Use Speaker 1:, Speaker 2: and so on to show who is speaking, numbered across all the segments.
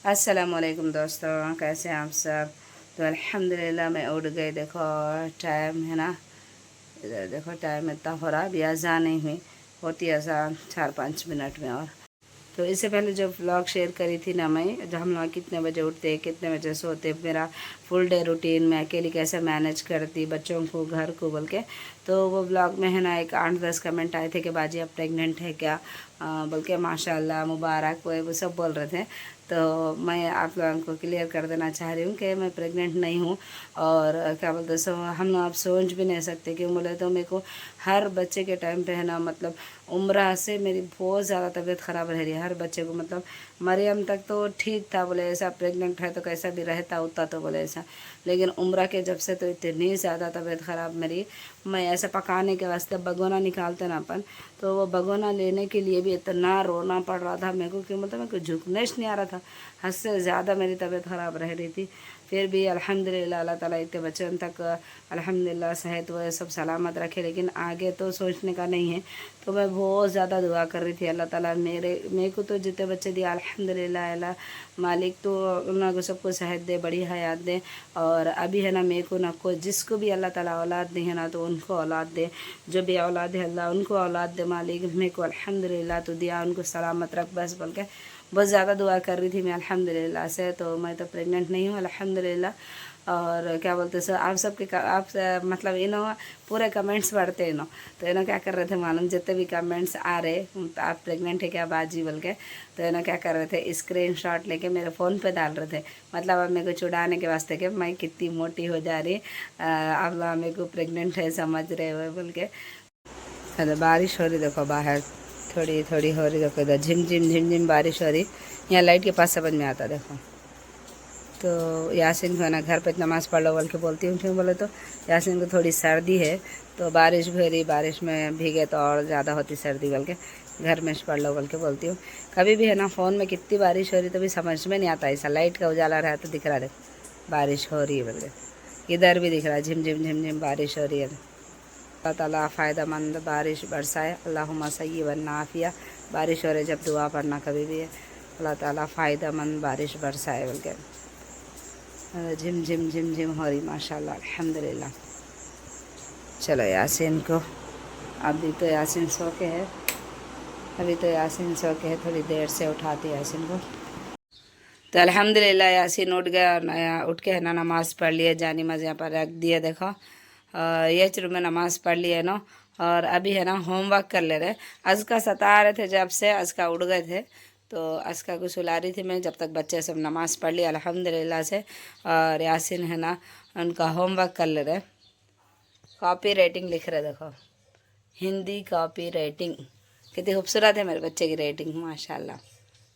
Speaker 1: अस्सलामुअलैकुम दोस्तों, कैसे हैं आप सब। तो अल्हम्दुलिल्लाह मैं उठ गई। देखो टाइम है ना, इधर देखो टाइम इतना हो रहा, अभी अज़ान नहीं हुई, होती अज़ान 4-5 मिनट में। और तो इससे पहले जो व्लॉग शेयर करी थी ना मैं, जो हम लोग कितने बजे उठते कितने बजे सोते, मेरा फुल डे रूटीन मैं अकेली कैसे मैनेज करती बच्चों को घर को बोल के, तो वो व्लॉग में है ना एक 8-10 कमेंट आए थे कि बाजी अब प्रेग्नेंट है क्या, बोल के माशाल्लाह मुबारक वो सब बोल रहे थे। तो मैं आप लोगों को क्लियर कर देना चाह रही हूँ कि मैं प्रेग्नेंट नहीं हूँ। और क्या बोलते सो हम लोग आप सोच भी नहीं सकते, क्यों बोले तो मेरे को हर बच्चे के टाइम पे है ना, मतलब उम्र से मेरी बहुत ज़्यादा तबीयत ख़राब रह रही है हर बच्चे को। मतलब मरियम तक तो ठीक था, बोले ऐसा प्रेग्नेंट है तो कैसा भी रहता उतना, तो बोले ऐसा। लेकिन उम्र के जब से तो इतनी ज़्यादा तबीयत ख़राब मेरी, मैं ऐसे पकाने के वास्ते भगोना निकालते ना अपन, तो वो भगोना लेने के लिए भी इतना रोना पड़ रहा था मेरे को, क्यों मतलब मेरे को झुकने नहीं आ रहा था, हद से ज़्यादा मेरी तबीयत ख़राब रह रही थी। फिर भी अल्हम्दुलिल्लाह अल्लाह ताला इतने बच्चों तक अल्हम्दुलिल्लाह सेहत वो सब सलामत रखे, लेकिन आगे तो सोचने का नहीं है। तो मैं बहुत ज़्यादा दुआ कर रही थी अल्लाह ताला मेरे को तो जितने बच्चे दिए अल्हम्दुलिल्लाह अल्लाह मालिक तो उन लोगों सबको सेहत दे, बड़ी हयात दे। और अभी है ना मेरे को ना कोई जिसको भी अल्लाह ताला औलाद दे है ना, तो उनको औलाद दे, जो भी औलाद है अल्लाह उनको औलाद दे मालिक। मेरे को अल्हम्दुलिल्लाह तो दिया, उनको सलामत रख बस बोल के बहुत ज़्यादा दुआ कर रही थी मैं अल्हम्दुलिल्लाह से। तो मैं तो प्रेग्नेंट नहीं हूँ अल्हम्दुलिल्लाह। और क्या बोलते सर आप सबके मतलब इन्हों पूरे कमेंट्स पढ़ते इन्हों, तो इन्हों क्या कर रहे थे मालूम, जितने भी कमेंट्स आ रहे आप प्रेग्नेंट है क्या बाजी बोल के, तो इन्हों क्या कर रहे थे स्क्रीनशॉट लेके मेरे फ़ोन पे डाल रहे थे, मतलब अब मेरे को छुड़ाने के वास्ते कि मैं कितनी मोटी हो जा रही, अब मेरे को प्रेग्नेंट है समझ रहे हो बोल के। अरे बारिश हो रही देखो बाहर, थोड़ी थोड़ी हो रही देखो, इधर झिम झिम बारिश हो रही, यहाँ लाइट के पास समझ में आता देखो। तो यासिन को ना घर पे नमाज़ पढ़ लो बोल के बोलती हूँ, क्यों बोले तो यासिन को थोड़ी सर्दी है, तो बारिश भी हो रही, बारिश में भीगे तो और ज़्यादा होती सर्दी बोल के घर में पढ़ लो बोल के बोलती हूँ। कभी भी है ना फ़ोन में कितनी बारिश हो रही तो भी समझ में नहीं आता, ऐसा लाइट का उजाला रहा तो दिख रहा है बारिश हो रही है बोल के, इधर भी दिख रहा है झिम झिम बारिश हो रही है। अल्लाह ताला फ़ायदेमंद बारिश बरसाए, अल्लाहुम्मा सय्यिबन नाफिया। बारिश हो रही जब दुआ पढ़ना कभी भी है, अल्लाह ताला फ़ायदेमंद बारिश बरसाए बोल के। झिम हो रही माशाल्लाह अल्हम्दुलिल्लाह। चलो यासीन को, अभी तो यासीन सो के है, अभी तो यासीन सो के है, थोड़ी देर से उठाती है यासीन को। तो अल्हम्दुलिल्लाह यासीन उठ गया और नया उठ के है ना नमाज़ पढ़ लिया, जानी मज़ यहाँ पर रख दिया देखो, ये चलो मैं नमाज़ पढ़ लिया ना। और अभी है ना होमवर्क कर ले रहे, अज़का सता रहे थे जब से अज़का उड़ गए थे, तो अज़का को सुला रही थी मैं जब तक बच्चे सब नमाज़ पढ़ लिया अल्हम्दुलिल्लाह से। और यासिन है ना उनका होमवर्क कर ले रहे, कॉपी राइटिंग लिख रहे देखो, हिंदी कॉपी राइटिंग, कितनी खूबसूरत है मेरे बच्चे की राइटिंग माशाल्लाह।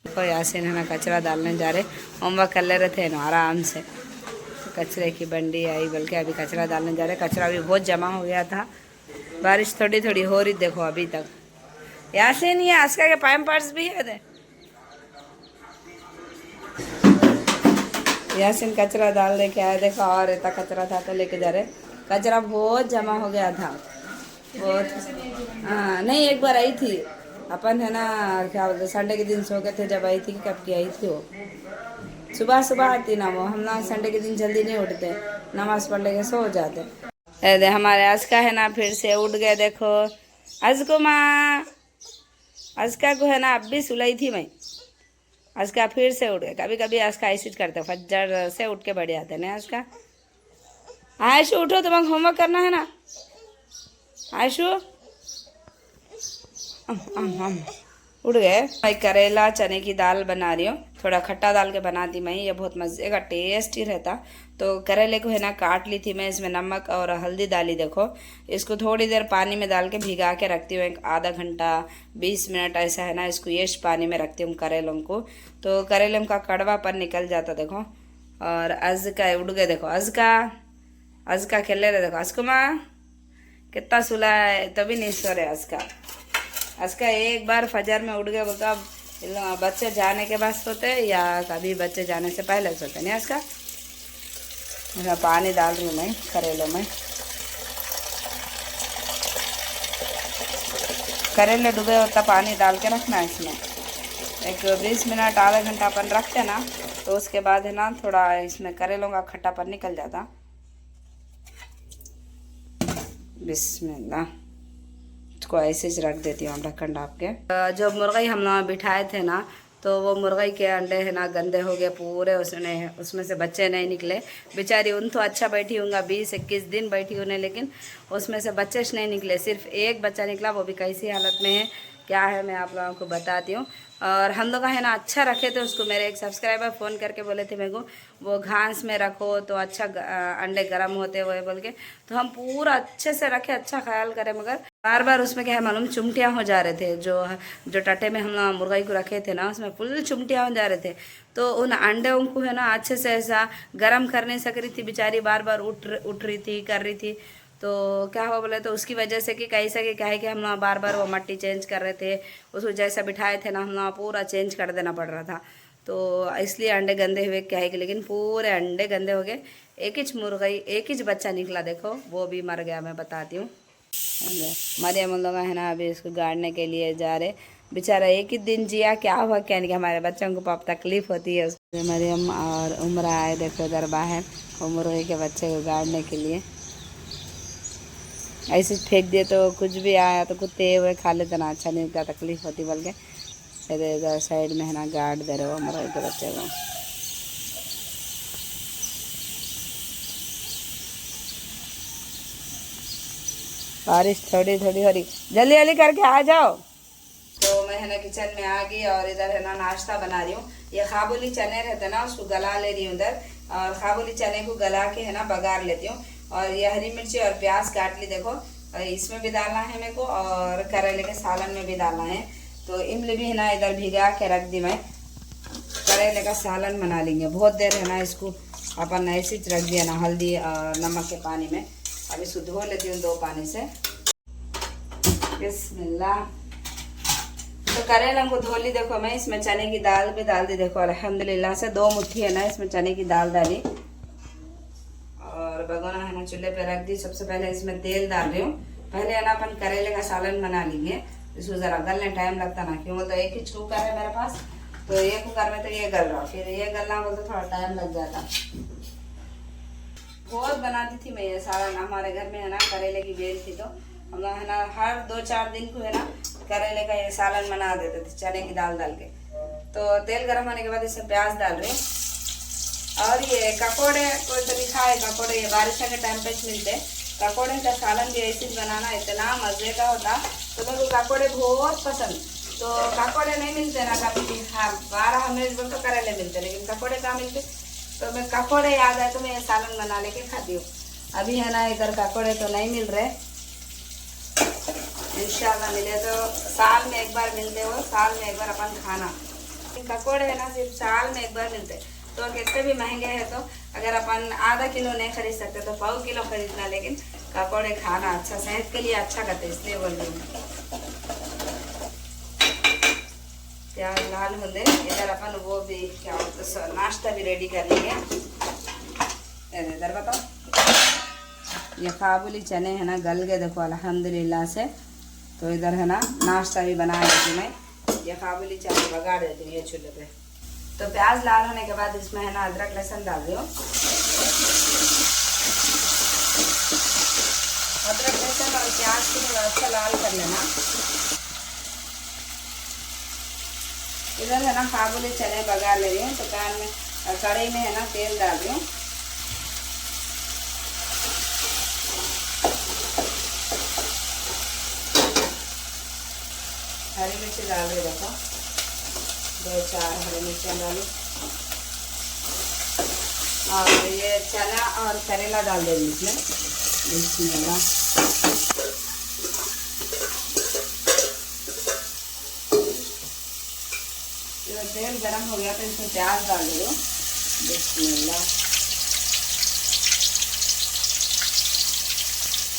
Speaker 1: देखो यासिन है ना कचरा डालने जा रहे, होमवर्क कर ले रहे थे ना आराम से, तो कचरे की बंडी आई बल्कि अभी कचरा डालने जा रहे, कचरा भी बहुत जमा हो गया था, बारिश थोड़ी थोड़ी हो रही देखो अभी तक। यासिन ये आस्का के पैम्पर्स भी है दे। यासिन कचरा डाल लेके आया देखो, और इतना कचरा था तो लेके जा रहे, कचरा बहुत जमा हो गया था बहुत। हाँ नहीं एक बार आई थी अपन है ना, क्या बोलते संडे के दिन सो गए थे जब आई थी, कब की आई थी वो, सुबह सुबह आती ना वो, हम ना संडे के दिन जल्दी नहीं उठते, नमाज पढ़ लेके सो जाते। दे हमारे अज़का है ना फिर से उठ गए देखो, अज़को माँ, अज़का को है ना अब भी सुलाई थी मैं, अज़का फिर से उठ गए। कभी कभी अज़का ऐसे करते फज्जर से उठ के बढ़ जाते ना अज़का। आयशु उठो, तुम्हें होमवर्क करना है ना आयशु। उठ गए। मैं करेला चने की दाल बना रही हूँ, थोड़ा खट्टा डाल के बना दी मैं, ये बहुत मज़े का टेस्टी रहता। तो करेले को है ना काट ली थी मैं, इसमें नमक और हल्दी डाली देखो, इसको थोड़ी देर पानी में डाल के भिगा के रखती हूँ, एक आधा घंटा 20 मिनट ऐसा है ना, इसको ये पानी में रखती हूँ करेलों को, तो करेलों का कड़वापन निकल जाता देखो। और अज़का उड़ गए देखो, अज़का अज़का खेल रहे देखो, अज़को माँ कितना सुला है तभी नहीं सो रहे अज़का। अज़का एक बार फजर में उठ गया बोलते, अब बच्चे जाने के बाद सोते या कभी बच्चे जाने से पहले सोते नहीं अज़का। मैं पानी डाल रही हूँ मैं करेलों में, करेले डूबे होता पानी डाल के रखना है इसमें, एक 20 मिनट आधा घंटा अपन रखते ना, तो उसके बाद है ना थोड़ा इसमें करेलों का खट्टापन निकल जाता। बिस्मिल्लाह, इसको ऐसे ही रख देती हूँ ढक्कन ढाप के। जो मुर्गी हम लोग बिठाए थे ना, तो वो मुर्गी के अंडे है ना गंदे हो गए पूरे, उसमें से बच्चे नहीं निकले। बेचारी उन तो अच्छा बैठी होंगे, 20-21 दिन बैठी उन्हें, लेकिन उसमें से बच्चे नहीं निकले। सिर्फ एक बच्चा निकला, वो भी कैसी हालत में है क्या है मैं आप लोगों को बताती हूँ। और हम लोग है ना अच्छा रखे थे उसको। मेरे एक सब्सक्राइबर फ़ोन करके बोले थे मेरे को वो घास में रखो तो अच्छा अंडे गर्म होते हुए बोल के, तो हम पूरा अच्छे से रखे, अच्छा ख्याल करें, मगर बार बार उसमें क्या है मालूम, चिमटियाँ हो जा रहे थे। जो टट्टे में हम लोग मुर्गी को रखे थे ना, उसमें फुल चिमटियाँ हो जा रहे थे। तो उन अंडों को है ना अच्छे से ऐसा गर्म कर नहीं सक रही थी बेचारी, बार बार उठ रही थी, कर रही थी। तो क्या हुआ बोले तो उसकी वजह से कि कैसा कि क्या है कि हम लोग बार बार वो मट्टी चेंज कर रहे थे, उसको जैसा बिठाए थे ना हम लोग पूरा चेंज कर देना पड़ रहा था। तो इसलिए अंडे गंदे हुए क्या है कि, लेकिन पूरे अंडे गंदे हो गए। एक ही मुर्गी, एक ही बच्चा निकला, देखो वो भी मर गया। मैं बताती हूँ, मरियम उन लोग है ना अभी इसको गाड़ने के लिए जा रहे। बेचारा एक ही दिन जिया, क्या हुआ क्या नहीं कि हमारे बच्चों को पाप तकलीफ होती है। मरियम और उम्र आए, देखो इधर बाहर वो मुर्गी के बच्चे को गाड़ने के लिए। ऐसे फेंक दिए तो कुछ भी आया तो कुत्ते हुए खा लेते ना, अच्छा नहीं, क्या तकलीफ होती बोल के इधर साइड में है ना गाड़ दे रहे हो मुर्गी के बच्चे को। बारिश थोड़ी थोड़ी हो रही, जल्दी जल्दी करके आ जाओ। तो मैं है ना किचन में आ गई और इधर है ना नाश्ता बना रही हूँ। ये काबुली चने रहते ना, उसको गला ले रही हूँ इधर, और काबुली चने को गला के है ना बघार लेती हूँ। और ये हरी मिर्ची और प्याज काट ली, देखो इसमें भी डालना है मेरे को, और करेले के सालन में भी डालना है। तो इमली भी है ना इधर भिगा के रख दी मैं, करेले का सालन बना लेंगे। बहुत देर है ना इसको अपन ऐसे ही रख दिया ना, हल्दी और नमक के पानी में। अब इसको धो लेती हूँ 2 पानी से। बिस्मिल्लाह। तो करेला को धो ली, देखो मैं इसमें चने की दाल भी डाल दी, देखो अल्हम्दुलिल्लाह से 2 मुट्ठी है ना इसमें चने की दाल डाली। और भगोना है ना चूल्हे पे रख दी। सबसे पहले इसमें तेल डाल रही हूँ। पहले है ना अपन करेले का सालन बना लेंगे, इसको ज़रा गलने टाइम लगता ना, क्यों बोलते एक ही कुकर है मेरे पास, तो ये कुकर में तो ये गल रहा, फिर ये गलना बोलते थोड़ा टाइम लग जाता। बहुत बनाती थी मैं ये सालन, हमारे घर में है ना करेले की बेल थी, तो हम लोग है ना हर 2-4 दिन को है ना करेले का ये सालन बना देते थे चने की दाल डाल के। तो तेल गर्म होने के बाद इसमें प्याज डाल रही हूँ। और ये ककोड़े कोई तो लिखा है ककोड़े, ये बारिश के टाइम पे मिलते। ककोड़े का सालन भी ऐसे बनाना इतना मज़े का होता, तो मेरे को ककोड़े बहुत पसंद। तो ककोड़े नहीं मिलते ना कभी, हाँ 12 हमें तो करेले मिलते, लेकिन ककोड़े कहाँ मिलते। तो मैं ककोड़े याद आए तो मैं ये सालन बना लेके खाती हूँ। अभी है ना इधर ककोड़े तो नहीं मिल रहे, इंशाल्लाह मिले तो साल में एक बार मिलते हो, साल में एक बार अपन खाना। ककोड़े है ना सिर्फ साल में एक बार मिलते, तो कितने भी महंगे हैं, तो अगर अपन आधा किलो नहीं खरीद सकते तो 1/4 किलो खरीदना, लेकिन ककोड़े खाना अच्छा, सेहत के लिए अच्छा करते, इसलिए बोल रही हूँ। प्याज लाल हो दे, इधर अपन वो भी क्या बोलते तो नाश्ता भी रेडी कर लेंगे। इधर बताओ ये काबुली चने है ना गल गए, देखो अल्हम्दुलिल्लाह से। तो इधर है ना नाश्ता भी बना देती मैं, ये काबुली चने बघाड़ देती हूँ ये चूल्हे पे। तो प्याज लाल होने के बाद इसमें है ना अदरक लहसुन डाल रही हूँ। अदरक लहसुन और प्याज को अच्छा लाल कर लेना। इधर है ना काबुली चने बघार ले रही हूँ। तो पैन में कढ़ाई में है ना तेल डाल रही हूँ। हरी मिर्ची डाल रही, देखो 2-4 हरी मिर्चियाँ डाली, और ये चना और करेला डाल देंगे इसमें। बिस्मिल्लाह। तेल गरम हो गया तो इसमें प्याज डाल दो। बिस्मिल्लाह।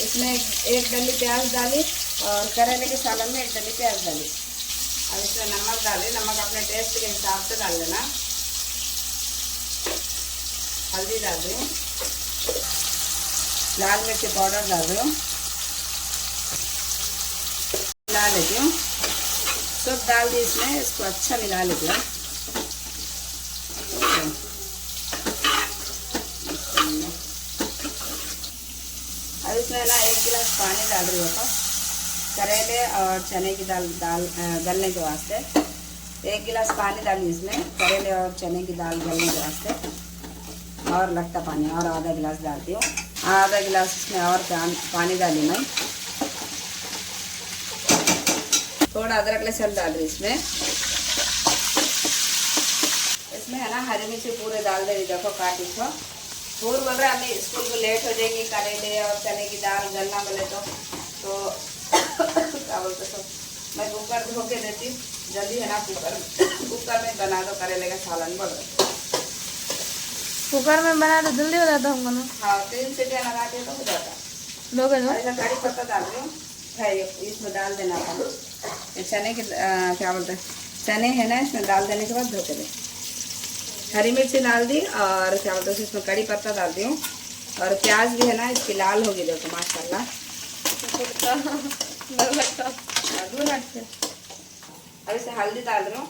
Speaker 1: इसमें एक डली प्याज डाली और करेले के सालन में 1 डली प्याज डाली। अब इसमें नमक डाली, नमक अपने टेस्ट के हिसाब से डाल लेना। हल्दी डाल रही हूँ, लाल मिर्ची पाउडर डाल रही हूँ, मिला लेती हूँ। सब डाल दी इसमें, इसको अच्छा मिला लीजिए। अब इसमें ना 1 गिलास पानी डाल रही हूँ करेले और चने की दाल गलने के वास्ते। 1 गिलास पानी डाली इसमें करेले और चने की दाल गलने के वास्ते। और लगता पानी और आधा गिलास डालती हूँ। आधा गिलास इसमें और पानी डाली मैं। थोड़ा अदरक लहसुन डाल रही इसमें। इसमें है ना हरी मिर्ची पूरे डाल दे रही, देखो काटी को। दूर बोल रहे अभी स्कूल को लेट हो जाएगी, करेले और चने की दाल गलना बोले तो क्या बोलते तो मैं कुकर धो के देती जल्दी है ना। कुकर में बना दो करेले का सालन बोल रहे।
Speaker 2: कुकर में बना तो जल्दी हो जाता होगा ना।
Speaker 1: हाँ 3 सीटियाँ लगाती तो हो जाता।
Speaker 2: लोग
Speaker 1: ऐसा कड़ी पत्ता डाल रही हूँ, इसमें डाल देना था। चने के क्या बोलते हैं, चने है ना, इसमें डाल देने के बाद धो के दे। हरी मिर्ची डाल दी और क्या बोलते हैं इसमें कड़ी पत्ता डाल दी हूँ। और प्याज भी है ना इसकी लाल होगी, देखो माशाल्लाह। अब इसमें हल्दी डाल रही हूँ।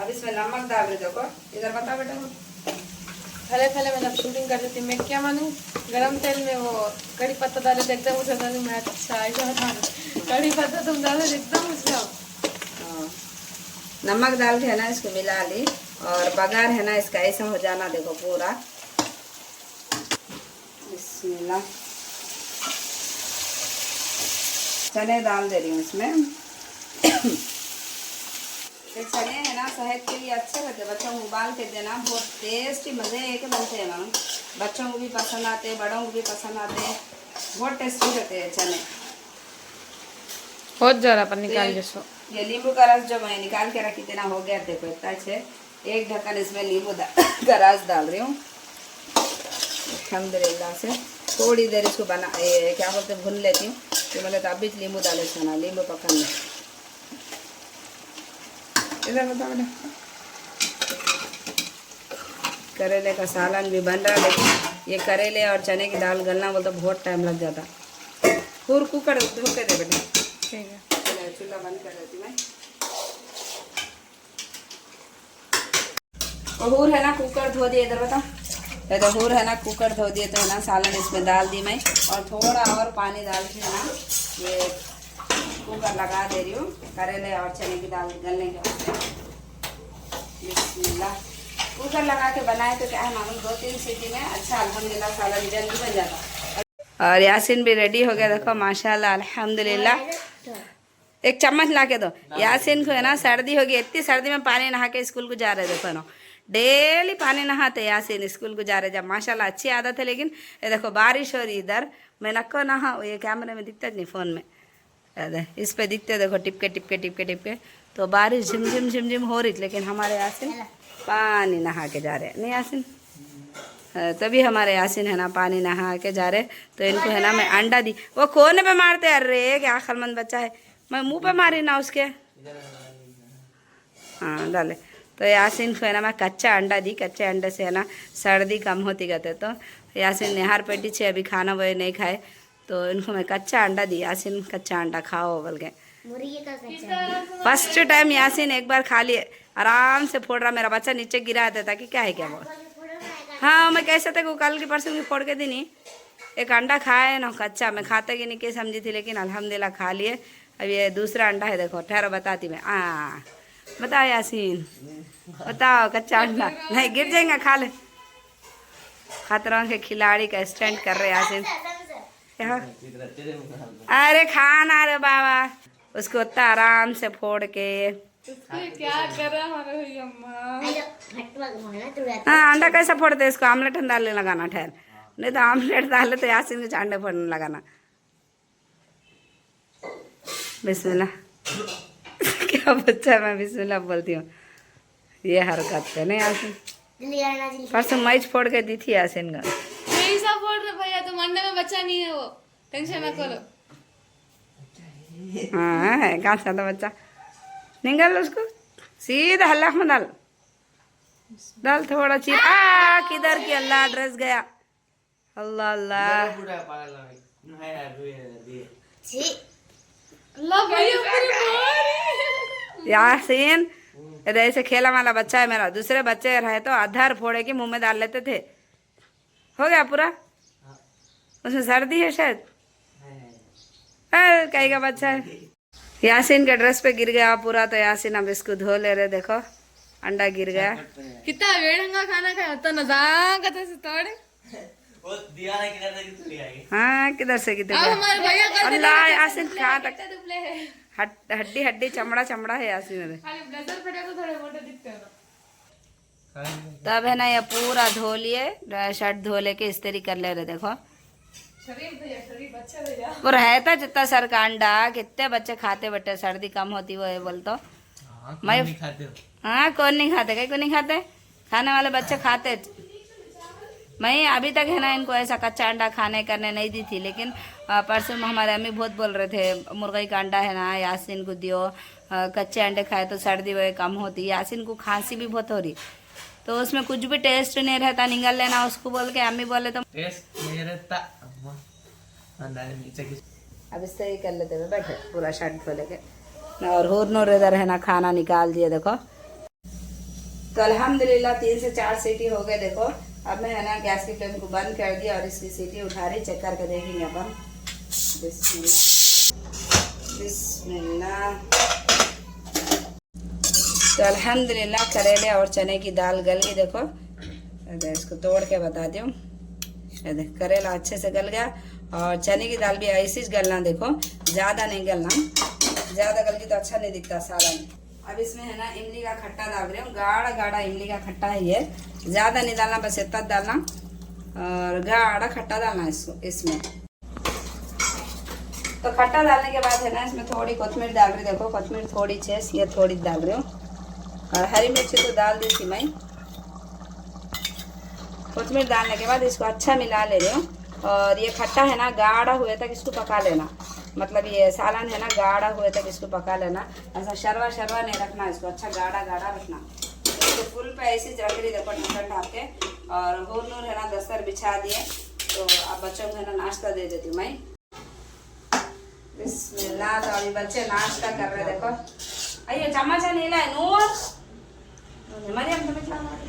Speaker 1: अब इसमें नमक डाल रही, देखो इधर बता बेटा।
Speaker 2: पहले मैं जब शूटिंग करती थी मैं क्या मानूं, गरम तेल में वो कड़ी पत्ता डाले तो एकदम उछलता नहीं। मैं अच्छा ऐसा था, कड़ी पत्ता तुम डाले एकदम उछलाओ।
Speaker 1: हाँ नमक डाल के है ना इसको मिला ली। और बघार है ना इसका ऐसा हो जाना, देखो पूरा। बिस्मिल्लाह। चने डाल दे रही हूँ इसमें। ये चने है ना सेहत के लिए अच्छे रहते, बच्चों को उबाल के देना, बहुत टेस्टी मज़े एक बनते हैं मैम। बच्चों को भी पसंद आते हैं, बड़ों को भी पसंद आते हैं, बहुत टेस्टी रहते हैं चने।
Speaker 2: बहुत ज़्यादा पर निकाल जैसो।
Speaker 1: ये नींबू का रस जो मैं निकाल के रखी थी ना, हो गया देखो इतना अच्छे। 1 ढक्कन इसमें नींबू का रस डाल रही हूँ अल्हम्दुलिल्लाह से। थोड़ी देर इसको बना क्या बोलते भून लेती हूँ। तो मैंने तो अभी नींबू डाले थे ना, नींबू पकड़ ले। इधर बता बेटा। करेले का सालन भी बन रहा है, लेकिन ये करेले और चने की दाल गलना बोलते बहुत टाइम लग जाता। पूरा कुकर धो के दे बेटा।
Speaker 2: ठीक है,
Speaker 1: चूल्हा बंद कर देती मैं। हूर है ना कुकर धो दिए, इधर बता। तो हूर है ना कुकर धो दिए तो है ना सालन इसमें डाल दी मैं। और थोड़ा और पानी डाल के है ना ये कुकर लगा दे रही हूँ करेले और चने की दाल गलने के वास्ते। बिस्मिल्लाह। कुकर लगा के बनाए तो क्या है मालूम, 2-3 सीटी में अच्छा अल्हम्दुलिल्लाह सालन जल्दी बन जाता। और यासीन भी रेडी हो गया, देखो माशाल्लाह अल्हम्दुलिल्लाह। एक चम्मच ला के दो। यासीन को है ना सर्दी होगी, इतनी सर्दी में पानी नहा के स्कूल को जा रहे, देखो ना डेली पानी नहाते यासीन स्कूल को जा रहे जब। माशाल्लाह अच्छी आदत है। लेकिन ये देखो बारिश हो रही इधर, मैं नको नहा, ये कैमरे में दिखता नहीं फ़ोन में, इस पे दिखते देखो टिपके टिपके टिपके टिपके। तो बारिश झिमझिम झिमझिम हो रही, लेकिन हमारे यासीन पानी नहा के जा रहे। नहीं यासीन, तभी हमारे यासीन है ना पानी नहा के जा रहे। तो इनको है ना मैं अंडा दी, वो कोने पे मारते। अरे क्या अक्लमंद बच्चा है, मैं मुंह पे मारी ना उसके। हाँ डाले। तो यासीन को है ना मैं कच्चा अंडा दी। कच्चे अंडे से है ना सर्दी कम होती कहते। तो यासीन निहार पेटी से अभी खाना वो नहीं खाए, तो इनको मैं कच्चा अंडा दी। यासीन कच्चा अंडा खाओ बोल के। फर्स्ट टाइम यासीन एक बार खा लिए, आराम से फोड़ रहा। मेरा बच्चा नीचे गिरा देता कि क्या है क्या वो। हाँ मैं कैसे थे वो कल की परसों की फोड़ के दी नहीं। एक अंडा खाए ना कच्चा, मैं खाते कि नहीं के समझी थी, लेकिन अल्हम्दुलिल्लाह खा लिए। अब ये दूसरा अंडा है, देखो ठहरो बताती मैं। बताओ यासीन, बताओ कच्चा अंडा नहीं गिर जाएगा, खा ले। खतरों के खिलाड़ी का स्टैंड कर रहे यासीन। अरे खाना रे बाबा, उसको उतना आराम से फोड़ के
Speaker 2: क्या कर रहा हमारे अम्मा।
Speaker 1: हाँ अंडा कैसा फोड़ते इसको, आमलेट डालने लगाना ठहर, नहीं तो आमलेट डाले तो यासीन के अंडे फोड़ने लगाना। बिस्मिल्लाह। क्या बच्चा मैं बिस्मिल्लाह बोलती हूँ, ये हरकत है नहीं यासीन। परसों मैच फोड़ के दी थी यासीन का।
Speaker 2: कैसा फोड़ रहे भैया, तुम अंडे में बच्चा नहीं है वो, टेंशन ना करो।
Speaker 1: हाँ है कहाँ से आता बच्चा, निकाल उसको सीधा हल्ला में डाल। डाल थोड़ा चीर। किधर की अल्लाह ड्रेस गया। अल्लाह अल्लाह।
Speaker 2: अल्लाह भैया
Speaker 1: यासीन इधर ऐसे खेला वाला बच्चा है मेरा। दूसरे बच्चे रहे तो अधर फोड़े के मुंह में डाल लेते थे। हो गया पूरा। उसमें सर्दी है शायद। कहीं का बच्चा है। यासीन के ड्रेस पे गिर गया पूरा, तो यासीन अब इसको धो ले रहे। देखो अंडा गिर गया।
Speaker 2: कितना वेड़ंगा खाना खाया तो नजाकत से तोड़े।
Speaker 3: वो दिया है किधर से कितनी आई।
Speaker 1: हाँ किधर से किधर
Speaker 2: अब हमारे भैया कर देते
Speaker 1: अल्लाह
Speaker 2: हैं,
Speaker 1: यासीन कहाँ तक
Speaker 2: कितने दुबले हैं।
Speaker 1: हड्डी हड्डी चमड़ा चमड़ा है यासीन में।
Speaker 2: खाली ब्लेजर पहने तो थोड़े मोटे दिखते हैं ना।
Speaker 1: तब है ना ये पूरा धो लिए, शर्ट धो लेके इस्त्री कर ले रहे। देखो
Speaker 2: शरीफ भैया, शरीफ बच्चा भैया।
Speaker 1: वो रहता जितना सर का अंडा, कितने बच्चे खाते बट्टे, सर्दी कम होती वो है बोल तो। मैं
Speaker 3: नहीं खाते हो।
Speaker 1: हाँ कौन नहीं खाते, कहीं को नहीं खाते, खाने वाले बच्चे खाते। मैं अभी तक है ना इनको ऐसा कच्चा अंडा खाने करने नहीं दी थी, लेकिन परसों में हमारे अम्मी बहुत बोल रहे थे मुर्गी का अंडा है ना यासीन को दियो, कच्चे अंडे खाए तो सर्दी वगैरह कम होती। यासीन को खांसी भी बहुत हो रही, तो उसमें कुछ भी टेस्ट नहीं रहता, निगल लेना उसको बोल के अम्मी बोले तो
Speaker 3: टेस्ट नहीं रहता। अंडा नीचे की
Speaker 1: अब इससे ही कर लेते हुए बैठे पूरा शर्ट धो लेके। और होर इधर है ना खाना निकाल दिए। देखो तो अल्हम्दुलिल्लाह 3 से 4 सीटी हो गए। देखो अब मैं है ना गैस की फ्लेम को बंद कर दिया और इसकी सीटी उठा रही, चेक करके देखेंगे अपन। बिस्मिल्लाह बिस्मिल्लाह। तो अल्हम्दुलिल्लाह करेले और चने की दाल गल गई। देखो इसको तोड़ के बता दूँ, देख करेला अच्छे से गल गया और चने की दाल भी ऐसी गलना। देखो ज़्यादा नहीं गलना, ज़्यादा गल गई तो अच्छा नहीं दिखता सालन। अब इसमें है ना इमली का खट्टा डाल रही हूँ, गाढ़ा गाढ़ा इमली का खट्टा है ये, ज़्यादा नहीं डालना, बस इतना डालना और गाढ़ा खट्टा डालना इसमें। तो खट्टा डालने के बाद है ना इसमें थोड़ी कोतमीर डाल रही। देखो कोतमीर थोड़ी छेस, ये थोड़ी डाल रही हूँ, और हरी मिर्ची तो डाल दी थी मैं। कोतमीर डालने के बाद इसको अच्छा मिला ले रही हूँ। और ये खट्टा है ना गाढ़ा हुए तक इसको पका लेना, मतलब ये सालन है ना गाढ़ा हुए तक इसको पका लेना। ऐसा शरवा शरवा नहीं रखना, इसको अच्छा गाढ़ा गाढ़ा रखना। इसको फुल पे ऐसे रख रही। देखो ढक्कन ढाप के, और होर नूर है ना दस्तर बिछा दिए। तो अब बच्चों को है ना नाश्ता दे देती हूँ मैं। बिस्मिल्लाह। तो अभी बच्चे नाश्ता कर रहे। देखो अयो चम्मच नहीं लाए नूर, मरियम तुम्हें चम्मच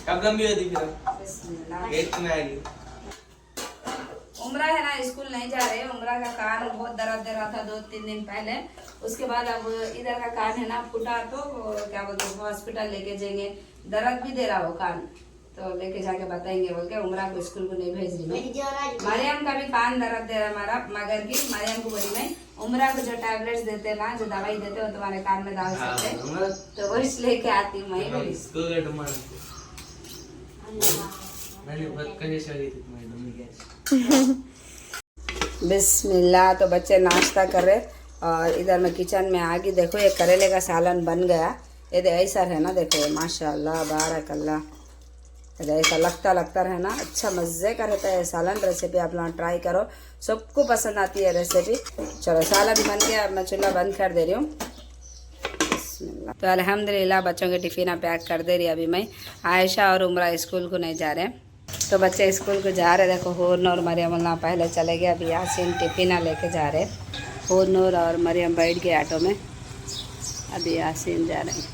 Speaker 3: कब लंबी होती फिर
Speaker 1: बिस्मिल्लाह।
Speaker 3: एक में आएगी।
Speaker 1: उम्रा है ना स्कूल नहीं जा रहे। उम्रा का कान बहुत दर्द दे रहा था 2-3 दिन पहले, उसके बाद अब इधर का कान है ना फूटा, तो क्या बोलते हैं हॉस्पिटल लेके जाएंगे। दर्द भी दे रहा वो कान, तो लेके जाके बताएंगे बोल के उम्रा को स्कूल को नहीं भेज रही मैं। मरियम का भी कान दर्द दे रहा हमारा, मगर की मरियम को बोली मैं उम्रा को जो टैबलेट्स देते ना, जो दवाई देते हो तुम्हारे कान में डाल सकते, तो वो इस लेके आती हूँ मैं बोली। बिस्मिल्लाह। तो बच्चे नाश्ता कर रहे और इधर मैं किचन में आ गई। देखो ये करेले का सालन बन गया। ये ऐसा है ना, देखो माशाल्लाह बारकल्लाह, ऐसा लगता है ना, अच्छा मज़े का रहता है सालन। रेसिपी आप लोग ट्राई करो, सबको पसंद आती है रेसिपी। चलो सालन बन गया, अब मैं चूल्हा बंद कर दे रही हूँ। तो अल्हम्दुलिल्लाह बच्चों के टिफ़िन पैक कर दे रही अभी मैं। आयशा और उमरा स्कूल को नहीं जा रहे, तो बच्चे स्कूल को जा रहे। देखो होर और मरियम अल्लाह पहले चले गए, अभी यासीन टिफ़िन लेके जा रहे। होर नूर और मरियम बैठ गए ऑटो में, अभी यासीन जा रहे हैं।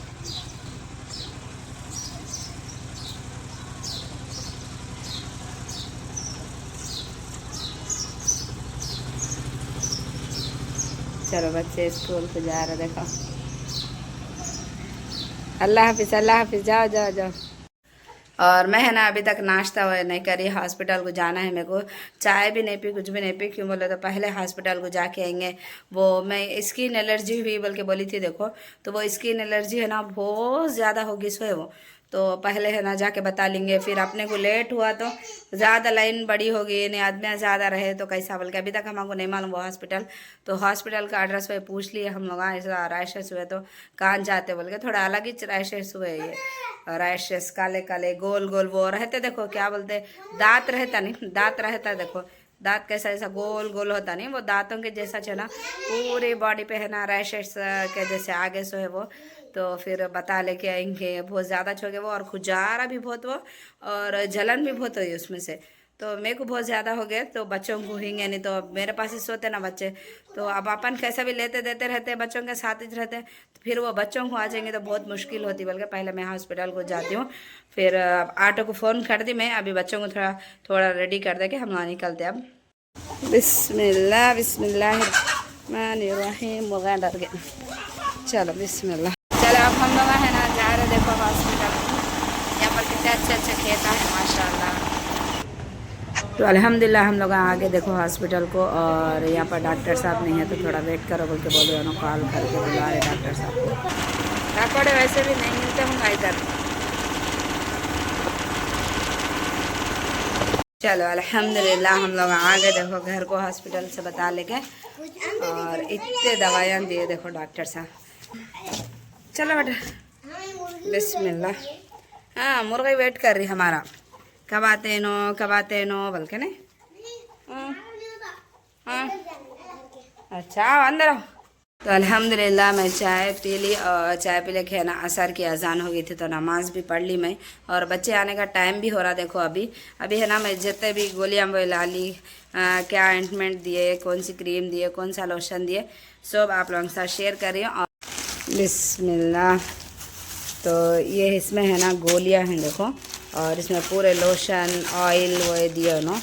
Speaker 1: चलो बच्चे स्कूल को जा रहे। देखो अल्लाह हाफिज़, अल्लाह हाफिज़, जाओ जाओ जाओ। और मैं है ना अभी तक नाश्ता नहीं करी, हॉस्पिटल को जाना है मेरे को। चाय भी नहीं पी, कुछ भी नहीं पी। क्यों बोले तो पहले हॉस्पिटल को जाके आएंगे। वो मैं स्किन एलर्जी हुई बोल के बोली थी। देखो तो वो स्किन एलर्जी है ना बहुत ज़्यादा होगी सो है वो, तो पहले है ना जाके बता लेंगे। फिर अपने को लेट हुआ तो ज़्यादा लाइन बड़ी होगी, नहीं आदमी ज़्यादा रहे तो कैसा बोल के अभी तक हमको नहीं मालूम वो हॉस्पिटल। तो हॉस्पिटल का एड्रेस वही पूछ लिए हम लोग। ऐसा रैशेस हुए तो कहाँ जाते बोल के, थोड़ा अलग ही रैशेस हुए। ये रैशेस काले काले गोल गोल वो रहते। देखो क्या बोलते, दांत रहता नहीं, दांत रहता। देखो दांत कैसा ऐसा गोल गोल होता नहीं, वो दांतों के जैसा चला पूरी बॉडी पे है ना रैशेस के जैसे आगे सो है वो। तो फिर बता लेके आएंगे। बहुत ज़्यादा हो गया वो, और खुजारा भी बहुत वो, और जलन भी बहुत हुई उसमें से। तो मेरे को बहुत ज़्यादा हो गया तो बच्चों को होंगे नहीं, तो मेरे पास ही सोते ना बच्चे, तो अब अपन कैसे भी लेते देते रहते बच्चों के साथ ही रहते, तो फिर वो बच्चों को आ जाएंगे तो बहुत मुश्किल होती, बल्कि पहले मैं हॉस्पिटल को जाती हूँ। फिर ऑटो को फ़ोन कर दी मैं, अभी बच्चों को थोड़ा थोड़ा रेडी कर दे के हम वहाँ निकलते अब। बिस्मिल्लाह बिस्मिल्लाह मुर्गा डर गया। चलो बिस्मिल्लाह। चलो अब हम लोग है ना जा रहे, देखो हॉस्पिटल। यहाँ पर कितने अच्छे अच्छे खेत हैं माशाल्लाह। तो अल्हम्दुलिल्लाह हम लोग आगे देखो हॉस्पिटल को, और यहाँ पर डॉक्टर साहब नहीं है तो थोड़ा वेट करो बोल के बोले उन्होंने, कॉल करके बुला रहे डॉक्टर साहब को। डॉक्टर वैसे भी नहीं मिलते होंगे इधर। चलो अल्हम्दुलिल्लाह हम लोग आ गए देखो घर को हॉस्पिटल से बता लेके, और इतने दवाइयाँ दिए देखो डॉक्टर साहब। चलो बेटा बिस्मिल्लाह। हाँ मुर्गा वेट कर रही हमारा, कब आते नो बोल के नहीं। हाँ अच्छा आओ अंदर आओ। तो अल्हम्दुलिल्लाह मैं चाय पी ली, और चाय पी लेके है ना असर की अजान हो गई थी तो नमाज़ भी पढ़ ली मैं, और बच्चे आने का टाइम भी हो रहा देखो अभी है ना। मैं जितने भी गोलियाँ वो ला ली, क्या ऑइंटमेंट दिए, कौन सी क्रीम दिए, कौन सा लोशन दिए, सब आप लोगों के साथ शेयर कर रही हूँ। और बिस्मिल्लाह। तो ये इसमें है ना गोलियाँ हैं देखो, और इसमें पूरे लोशन ऑयल वो दिए नो।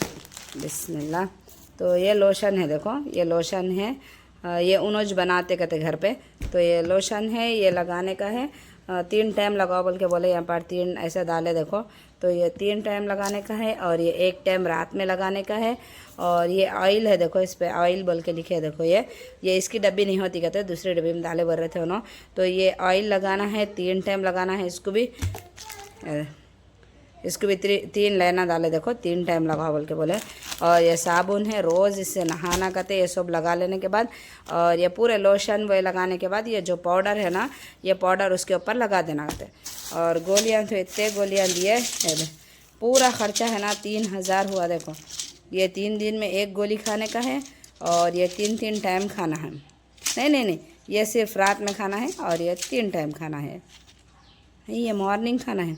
Speaker 1: बिस्मिल्लाह। तो ये लोशन है देखो, ये लोशन है, ये उनोज बनाते कहते घर पे, तो ये लोशन है, ये लगाने का है। 3 टाइम लगाओ बोल के बोले, यहाँ पर 3 ऐसे डाले देखो। तो ये 3 टाइम लगाने का है, और ये 1 टाइम रात में लगाने का है। और ये ऑयल है देखो, इस पर ऑयल बोल के लिखे है देखो। ये इसकी डब्बी नहीं होती कहते, दूसरी डब्बी में डाले बोल रहे थे उन्होंने। तो ये ऑयल लगाना है, 3 टाइम लगाना है इसको भी 3 लेना डाले देखो, 3 टाइम लगाओ बोल के बोले। और ये साबुन है, रोज़ इससे नहाना कहते, ये सब लगा लेने के बाद, और ये पूरे लोशन वो लगाने के बाद ये जो पाउडर है ना, ये पाउडर उसके ऊपर लगा देना कहते। और गोलियां तो इतने गोलियां दिए, पूरा ख़र्चा है ना 3000 हुआ देखो। ये 3 दिन में 1 गोली खाने का है, और ये 3 टाइम खाना है। नहीं, ये सिर्फ रात में खाना है, और ये 3 टाइम खाना है। ये मॉर्निंग खाना है।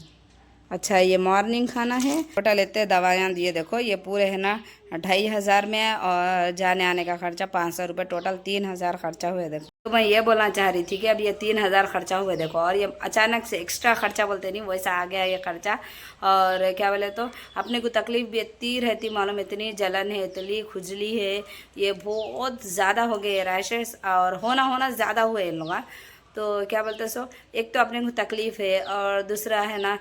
Speaker 1: अच्छा ये मॉर्निंग खाना है। टोटल इतने दवाइयाँ दिए देखो, ये पूरे है ना 2500 में, और जाने आने का खर्चा 500 रुपये, टोटल 3000 खर्चा हुए देखो। तो मैं ये बोलना चाह रही थी कि अब ये 3000 खर्चा हुए देखो, और ये अचानक से एक्स्ट्रा खर्चा बोलते नहीं वैसा आ गया ये खर्चा। और क्या बोले तो अपने को तकलीफ भी इतनी रहती मालूम, इतनी जलन है, इतनी खुजली है, ये बहुत ज़्यादा हो गए रैशेस, और होना ज़्यादा हुए इन लोग। तो क्या बोलते सो, एक तो अपने को तकलीफ़ है, और दूसरा है ना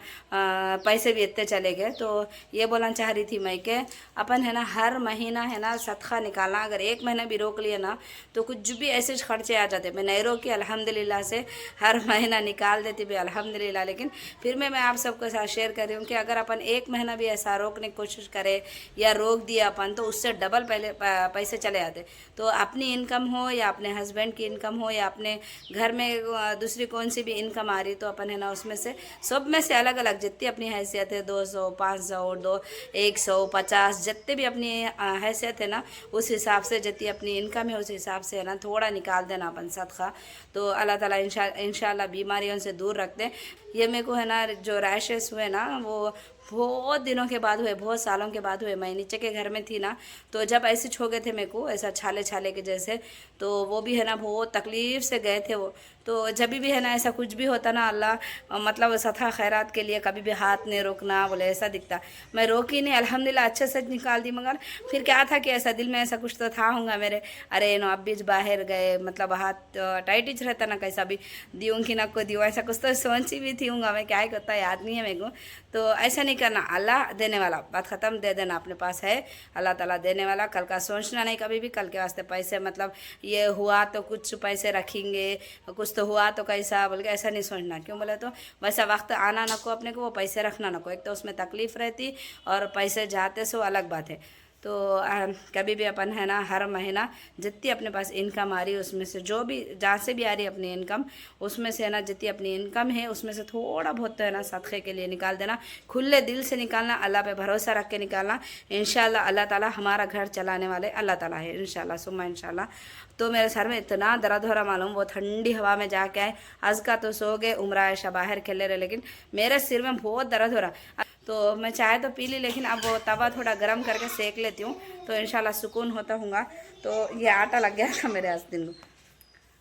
Speaker 1: पैसे भी इतने चले गए। तो ये बोलना चाह रही थी मैं कि अपन है ना हर महीना है ना सदका निकालना, अगर 1 महीना भी रोक लिया ना तो कुछ भी ऐसे खर्चे आ जाते। मैं नहीं रोकी अल्हम्दुलिल्लाह से, हर महीना निकाल देती भी अल्हम्दुलिल्लाह। लेकिन फिर मैं आप सबके साथ शेयर कर रही हूँ कि अगर अपन 1 महीना भी ऐसा रोकने की कोशिश करें, या रोक दिया अपन, तो उससे डबल पहले पैसे चले आते। तो अपनी इनकम हो, या अपने हस्बैंड की इनकम हो, या अपने घर में दूसरी कौन सी भी इनकम आ रही, तो अपन है ना उसमें से सब में से अलग अलग जितनी अपनी हैसियत है, 200 500 150 जितने भी अपनी हैसियत है ना, उस हिसाब से जितनी अपनी इनकम है उस हिसाब से है ना थोड़ा निकाल देना अपन सदका। तो अल्लाह ताला इंशाल्लाह बीमारियों से दूर रखते हैं। ये मेरे को है ना जो रैशेस हुए ना, वो बहुत दिनों के बाद हुए, बहुत सालों के बाद हुए। मैं नीचे के घर में थी ना, तो जब ऐसे हो गए थे मेरे को, ऐसा छाले छाले के जैसे, तो वो भी है ना बहुत तकलीफ़ से गए थे वो। तो जब भी है ना ऐसा कुछ भी होता ना, अल्लाह मतलब सथा खैरात के लिए कभी भी हाथ नहीं रोकना बोले, ऐसा दिखता। मैं रोकी नहीं, अल्हम्दुलिल्लाह अच्छे से निकाल दी। मगर फिर क्या था कि ऐसा दिल में ऐसा कुछ तो था होगा मेरे, अरे नो अब बीच बाहर गए, मतलब हाथ टाइट ही रहता ना, कैसा भी दियूँगी ना को दियो, ऐसा कुछ तो सोची भी थी हूँगा मैं, क्या ही करता याद नहीं है मेरे को। तो ऐसा नहीं करना, अल्लाह देने वाला, बात ख़त्म, दे देना अपने पास है, अल्लाह ताला देने वाला। कल का सोचना नहीं कभी भी, कल के वास्ते पैसे मतलब ये हुआ तो कुछ पैसे रखेंगे, कुछ तो हुआ तो कैसा बोल के ऐसा नहीं सोचना। क्यों बोले तो वैसा वक्त आना ना को अपने को, वो पैसे रखना ना को, एक तो उसमें तकलीफ़ रहती, और पैसे जाते से वो अलग बात है। तो कभी भी अपन है ना हर महीना जितनी अपने पास इनकम आ रही है उसमें से, जो भी जहाँ से भी आ रही है अपनी इनकम, उसमें से है ना जितनी अपनी इनकम है उसमें से थोड़ा बहुत तो है ना सदक़े के लिए निकाल देना। खुले दिल से निकालना, अल्लाह पे भरोसा रख के निकालना। इंशाल्लाह अल्लाह ताला हमारा घर चलाने वाले अल्लाह ताला है, इंशाल्लाह सुम्मा इंशाल्लाह। तो मेरे सर में इतना दर्द हो रहा मालूम, वो ठंडी हवा में जाके आए। आज का तो सो गए, उम्र आयशा बाहर खेले रहे, लेकिन मेरे सिर में बहुत दर्द हो रहा। तो मैं चाय तो पी ली, लेकिन अब वो तवा थोड़ा गर्म करके सेक लेती हूँ तो इंशाल्लाह सुकून होता होगा। तो ये आटा लग गया था मेरे आज दिन को।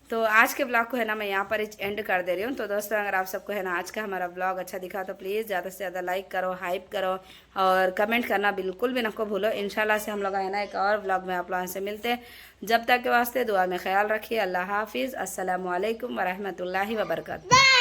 Speaker 1: तो आज के ब्लॉग को है ना मैं यहाँ पर एंड कर दे रही हूँ। तो दोस्तों अगर आप सबको है ना आज का हमारा ब्लॉग अच्छा दिखा तो प्लीज़ ज़्यादा से ज़्यादा लाइक करो, हाइप करो और कमेंट करना बिल्कुल भी ना को भूलो। इंशाल्लाह से हम लोग है ना एक और ब्लॉग में आप लोगों से मिलते हैं। जब तक के वास्ते दुआ में ख्याल रखिए। अल्लाह हाफिज़। अस्सलामु अलैकुम वरहमतुल्लाहि वबरकातुहू।